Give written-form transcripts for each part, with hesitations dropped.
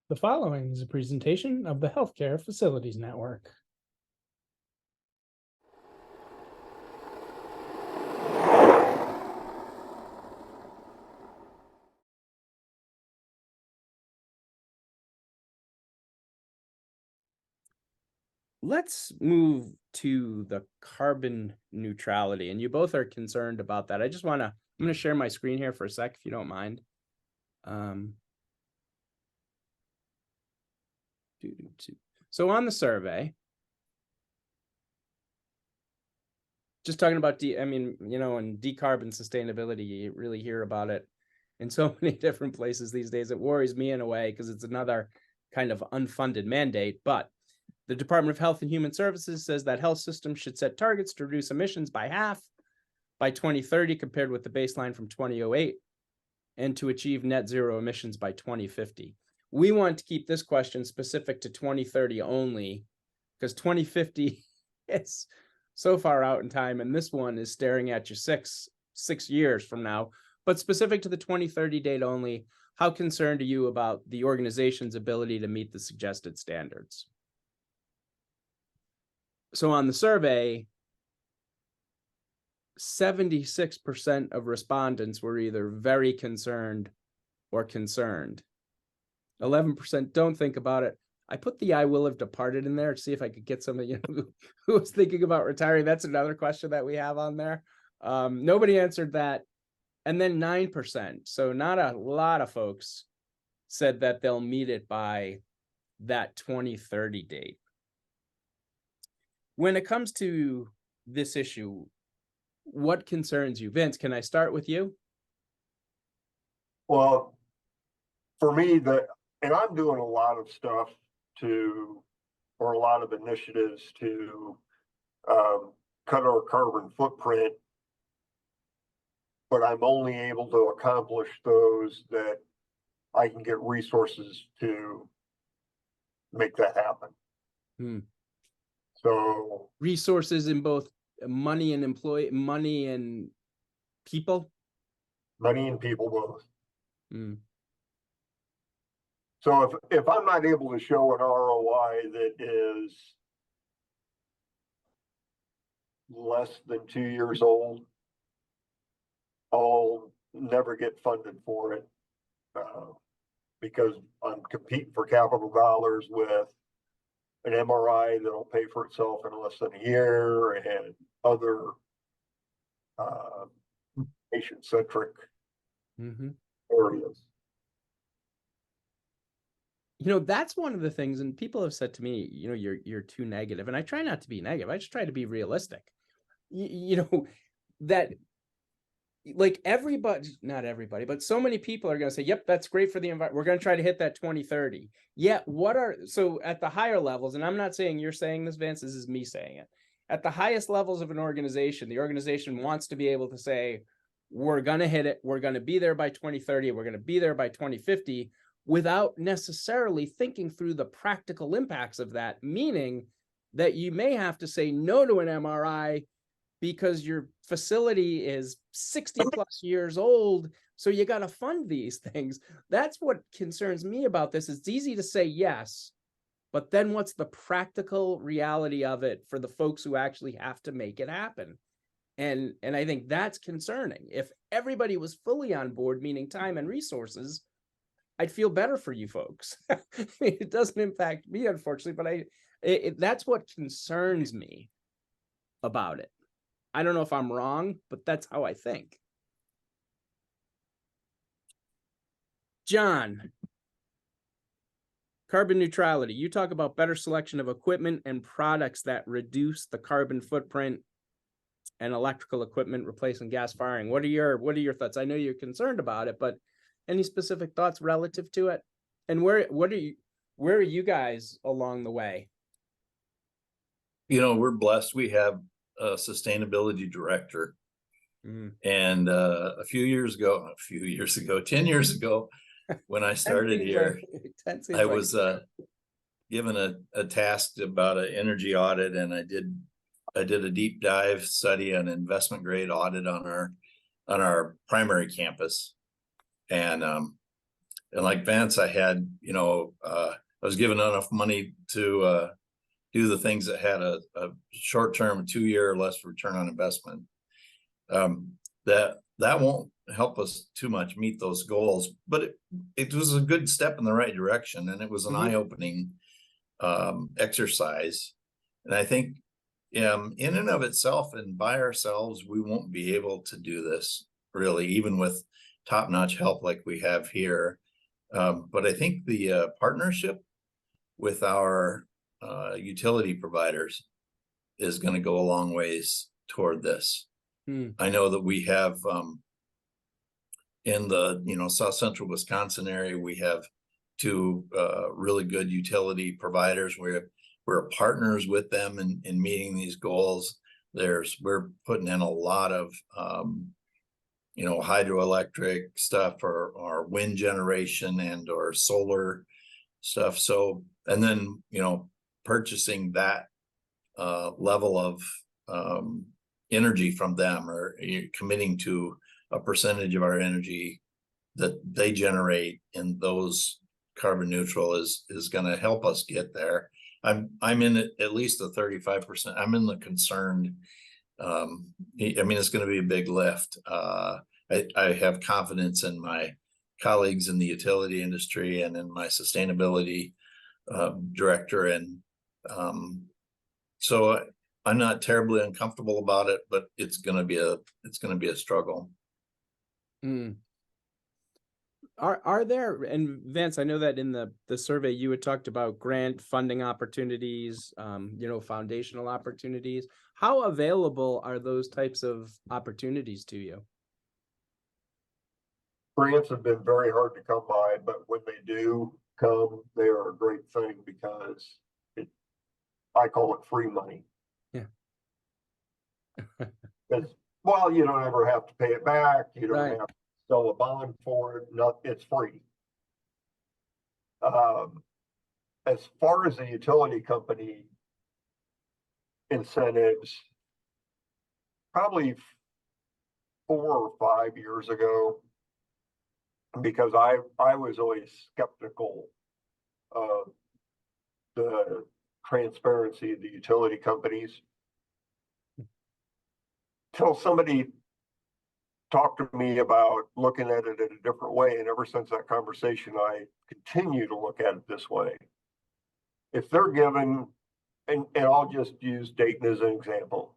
The following is a presentation of the Healthcare Facilities Network. Let's move to the carbon neutrality, and you both are concerned about that. I'm going to share my screen here for a sec, if you don't mind. So on the survey, just talking about in decarb and sustainability, you really hear about it in so many different places these days. It worries me in a way because it's another kind of unfunded mandate, but the Department of Health and Human Services says that health systems should set targets to reduce emissions by half by 2030 compared with the baseline from 2008 and to achieve net zero emissions by 2050. We want to keep this question specific to 2030 only because 2050 is so far out in time, and this one is staring at you six years from now. But specific to the 2030 date only, how concerned are you about the organization's ability to meet the suggested standards? So on the survey, 76% of respondents were either very concerned or concerned. 11% don't think about it. I put the I will have departed in there to see if I could get somebody who was thinking about retiring. That's another question that we have on there. Nobody answered that. And then 9%, so not a lot of folks, said that they'll meet it by that 2030 date. When it comes to this issue, what concerns you? Vince, can I start with you? Well, for me, and I'm doing a lot of stuff or a lot of initiatives to cut our carbon footprint, but I'm only able to accomplish those that I can get resources to make that happen. So resources in both money and money and people both. So if I'm not able to show an ROI that is less than 2 years old, I'll never get funded for it because I'm competing for capital dollars with an MRI that'll pay for itself in less than a year and other patient-centric areas. That's one of the things, and people have said to me, you're too negative, and I try not to be negative. I just try to be realistic. That like not everybody, but so many people are going to say, yep, that's great for the environment. We're going to try to hit that 2030. Yet so at the higher levels, and I'm not saying you're saying this, Vance, this is me saying it. At the highest levels of an organization, the organization wants to be able to say, we're going to hit it. We're going to be there by 2030. We're going to be there by 2050 without necessarily thinking through the practical impacts of that, meaning that you may have to say no to an MRI because your facility is 60 plus years old. So you got to fund these things. That's what concerns me about this. It's easy to say yes, but then what's the practical reality of it for the folks who actually have to make it happen? And I think that's concerning. If everybody was fully on board, meaning time and resources, I'd feel better for you folks. It doesn't impact me, unfortunately, but that's what concerns me about it. I don't know if I'm wrong, but that's how I think. John, carbon neutrality. You talk about better selection of equipment and products that reduce the carbon footprint and electrical equipment replacing gas firing. What are your thoughts? I know you're concerned about it, but any specific thoughts relative to it? And where are you guys along the way? We're blessed. We have a sustainability director. And 10 years ago, when I started here, I was given a task about an energy audit, and I did a deep dive study on investment grade audit on our primary campus. And And like Vance, I had, I was given enough money to do the things that had a short-term 2-year or less return on investment. That won't help us too much meet those goals, but it was a good step in the right direction, and it was an eye-opening exercise. And I think in and of itself and by ourselves, we won't be able to do this really, even with top-notch help like we have here. But I think the partnership with our utility providers is going to go a long ways toward this. I know that we have in the South Central Wisconsin area, we have 2 really good utility providers. We're partners with them in meeting these goals. We're putting in a lot of hydroelectric stuff or wind generation and or solar stuff. So, and then purchasing that level of energy from them, or committing to a percentage of our energy that they generate in those carbon neutral is going to help us get there. I'm in at least a 35%. I'm in the concerned. It's going to be a big lift. I have confidence in my colleagues in the utility industry and in my sustainability director, and so I'm not terribly uncomfortable about it, but it's going to be a struggle. Are there, and Vance, I know that in the survey you had talked about grant funding opportunities, foundational opportunities. How available are those types of opportunities to you? Grants have been very hard to come by, but when they do come, they are a great thing because I call it free money. Yeah. Because, well, you don't ever have to pay it back. You don't Right. have to sell a bond for it. It's free. As far as the utility company incentives, probably 4 or 5 years ago, because I was always skeptical of the transparency of the utility companies, till somebody talked to me about looking at it in a different way. And ever since that conversation, I continue to look at it this way. If they're given, and I'll just use Dayton as an example,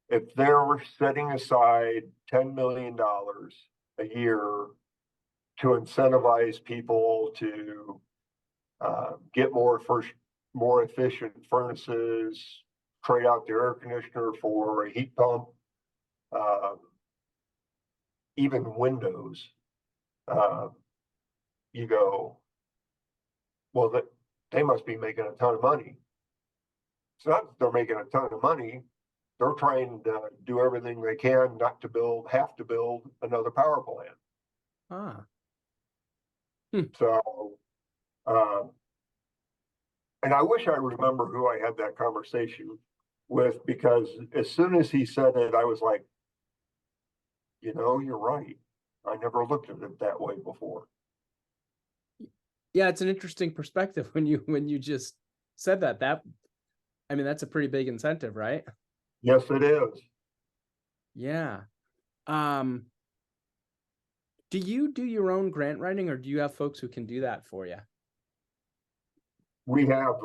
if they're setting aside $10 million a year to incentivize people to get more efficient furnaces, trade out their air conditioner for a heat pump, even windows, you go, well, they must be making a ton of money. It's not that they're making a ton of money. They're trying to do everything they can not to have to build another power plant. So, and I wish I remember who I had that conversation with, because as soon as he said it, I was like, you're right. I never looked at it that way before. Yeah, it's an interesting perspective when you just said that. That's a pretty big incentive, right? Yes, it is. Yeah. Do you do your own grant writing, or do you have folks who can do that for you? We have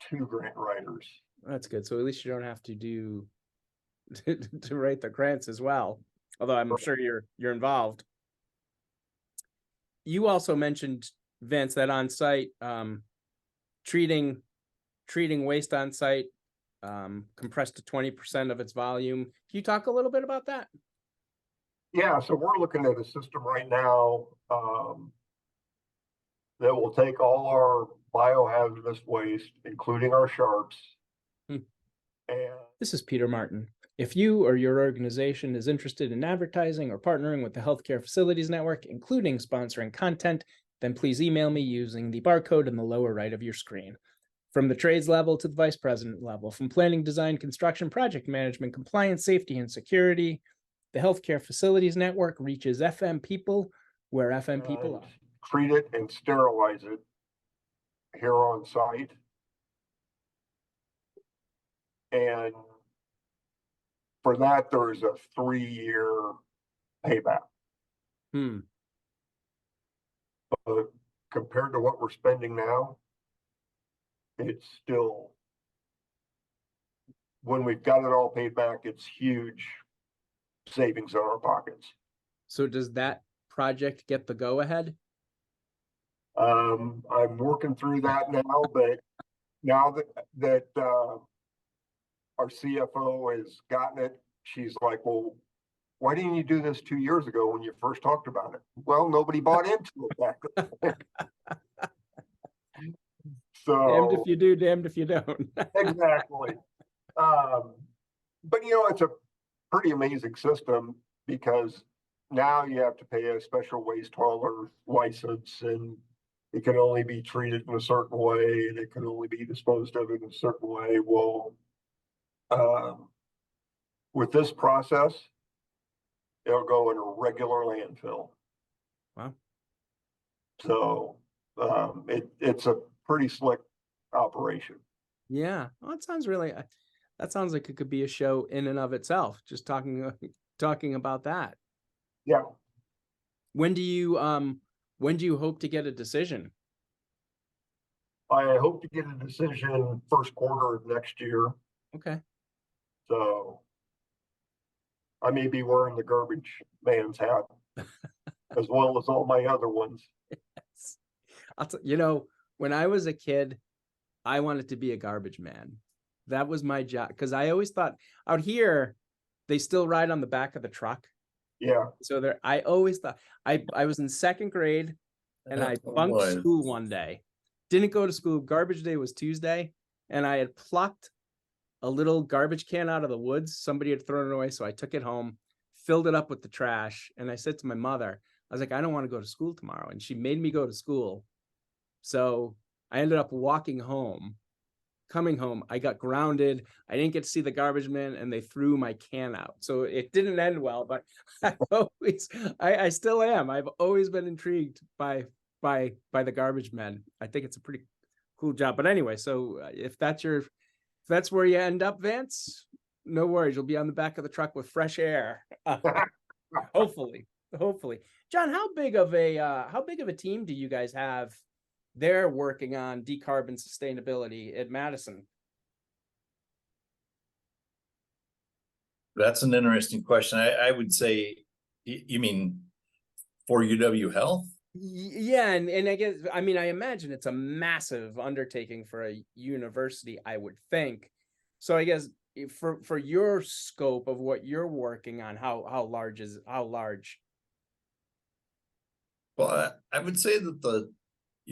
2 grant writers. That's good. So at least you don't have to do to write the grants as well. Although I'm sure you're involved. You also mentioned, Vance, that on site treating waste on site compressed to 20% of its volume. Can you talk a little bit about that? Yeah, so we're looking at a system right now that will take all our biohazardous waste, including our sharps. And this is Peter Martin. If you or your organization is interested in advertising or partnering with the Healthcare Facilities Network, including sponsoring content, then please email me using the barcode in the lower right of your screen. From the trades level to the vice president level, from planning, design, construction, project management, compliance, safety, and security, the Healthcare Facilities Network reaches FM people where FN people and are. treat it and sterilize it here on site. And for that, there is a 3-year payback. But compared to what we're spending now, it's still, when we've got it all paid back, it's huge savings in our pockets. So does that project get the go ahead? I'm working through that now, but now that our CFO has gotten it, she's like, well, why didn't you do this 2 years ago when you first talked about it? Well, nobody bought into it back then. Damned if So you do, damned if you don't. exactly. But it's a pretty amazing system, because now you have to pay a special waste hauler license, and it can only be treated in a certain way, and it can only be disposed of in a certain way. Well, with this process, it'll go in a regular landfill. Wow. So it's a pretty slick operation. Yeah. Well, that sounds like it could be a show in and of itself, just talking about that. Yeah. When do you hope to get a decision? I hope to get a decision first quarter of next year. Okay. So I may be wearing the garbage man's hat as well as all my other ones. When I was a kid, I wanted to be a garbage man. That was my job, because I always thought out here they still ride on the back of the truck. Yeah. So I always thought I was in second grade and I bunked school one day. Didn't go to school. Garbage day was Tuesday, and I had plucked a little garbage can out of the woods. Somebody had thrown it away, so I took it home, filled it up with the trash, and I said to my mother, I was like, I don't want to go to school tomorrow. And she made me go to school. So I ended up walking home. Coming home, I got grounded. I didn't get to see the garbage man, and they threw my can out. So it didn't end well, but I still am. I've always been intrigued by the garbage men. I think it's a pretty cool job. But anyway, so if that's where you end up, Vance, no worries. You'll be on the back of the truck with fresh air. Hopefully. John, how big of a team do you guys have there working on decarbon sustainability at Madison? That's an interesting question. I would say, you mean for UW Health? Yeah, and I imagine it's a massive undertaking for a university, I would think. So I guess for your scope of what you're working on, how large? Well, I would say that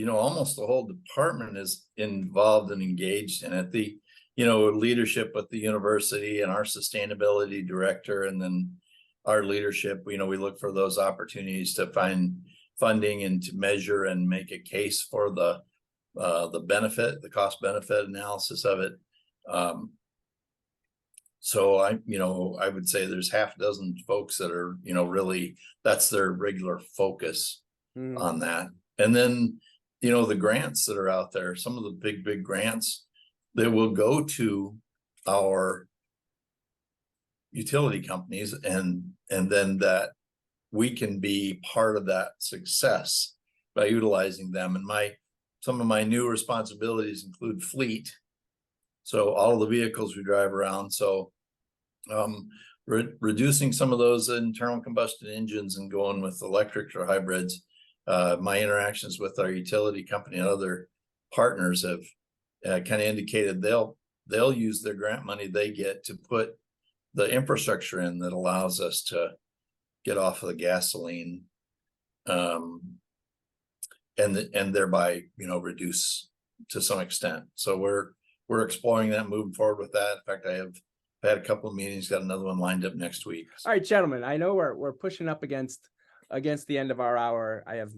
almost the whole department is involved and engaged in it. The leadership with the university and our sustainability director, and then our leadership, we look for those opportunities to find funding and to measure and make a case for the benefit, the cost benefit analysis of it. So I would say there's half a dozen folks that are, really, that's their regular focus on that. And then, the grants that are out there, some of the big grants that will go to our utility companies, and then that we can be part of that success by utilizing them. And some of my new responsibilities include fleet. So all of the vehicles we drive around. So reducing some of those internal combustion engines and going with electrics or hybrids. My interactions with our utility company and other partners have kind of indicated they'll use their grant money they get to put the infrastructure in that allows us to get off of the gasoline, and thereby reduce to some extent. So we're exploring that, moving forward with that. In fact, I've had a couple of meetings, got another one lined up next week. All right, gentlemen, I know we're pushing up against the end of our hour. I have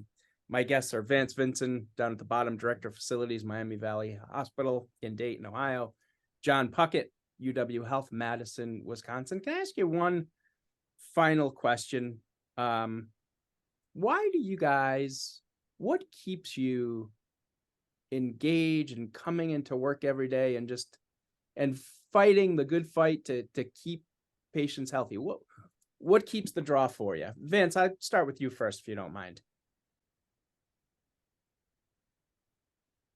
my guests are Vance Vinson down at the bottom, Director of Facilities, Miami Valley Hospital in Dayton, Ohio. John Puckett, UW Health, Madison, Wisconsin. Can I ask you one final question? why do you guys, what keeps you engaged and coming into work every day and just, and fighting the good fight to keep patients healthy? What keeps the draw for you? Vance, I'd start with you first, if you don't mind.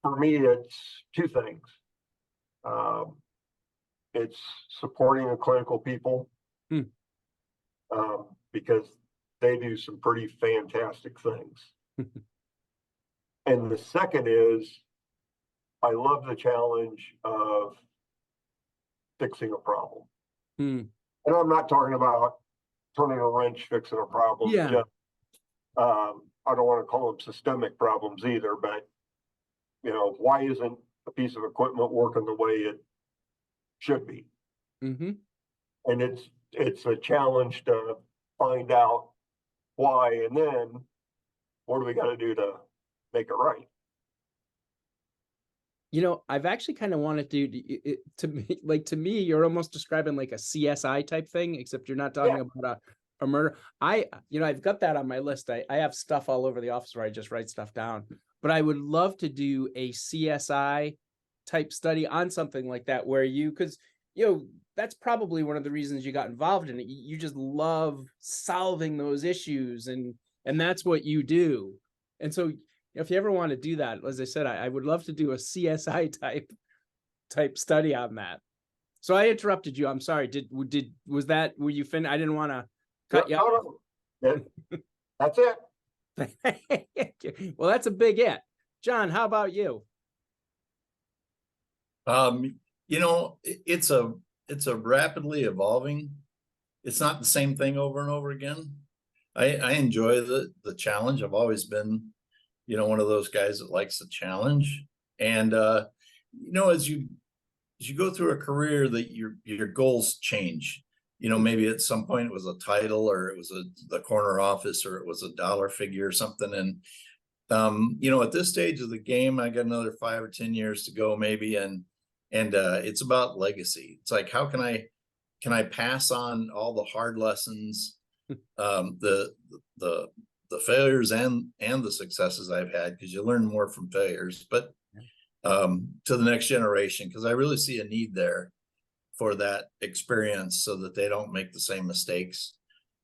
For me, it's two things. It's supporting the clinical people, because they do some pretty fantastic things. And the second is, I love the challenge of fixing a problem. And I'm not talking about turning a wrench, fixing a problem. Yeah. Just, I don't want to call them systemic problems either, but why isn't a piece of equipment working the way it should be? And it's a challenge to find out why, and then what do we got to do to make it right? I've actually kind of wanted to me, you're almost describing like a CSI type thing, except you're not talking about a murder. I've got that on my list. I have stuff all over the office where I just write stuff down, but I would love to do a CSI type study on something like that, where because that's probably one of the reasons you got involved in it. You just love solving those issues, and that's what you do. And so if you ever want to do that, as I said, I would love to do a CSI type study on that. So I interrupted you. I'm sorry. Were you finished? I didn't want to cut you off. That's it. Well, that's a big it. John, how about you? It's a rapidly evolving. It's not the same thing over and over again. I enjoy the challenge. I've always been, one of those guys that likes the challenge. And as you go through a career, that your goals change. Maybe at some point it was a title, or it was the corner office, or it was a dollar figure or something. And at this stage of the game, I got another 5 or 10 years to go, maybe, and it's about legacy. It's like, how can I pass on all the hard lessons, the failures and the successes I've had, because you learn more from failures, but to the next generation, because I really see a need there for that experience, so that they don't make the same mistakes.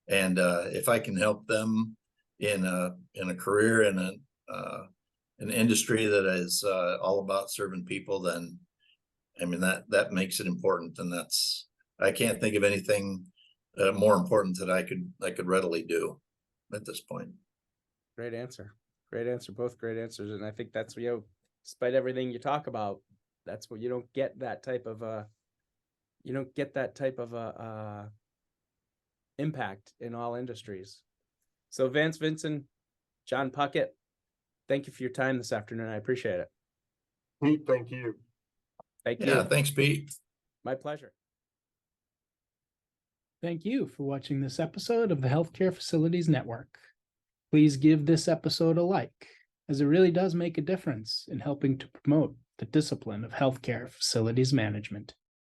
And if I can help them in a career in an industry that is all about serving people, then that makes it important. And I can't think of anything more important that I could readily do at this point. Great answer. Both great answers. And I think that's, despite everything you talk about, that's what you don't get that type of impact in all industries. So Vance Vinson, John Puckett, thank you for your time this afternoon. I appreciate it. Pete, thank you. Thank you. Yeah, thanks, Pete. My pleasure. Thank you for watching this episode of the Healthcare Facilities Network. Please give this episode a like, as it really does make a difference in helping to promote the discipline of healthcare facilities management.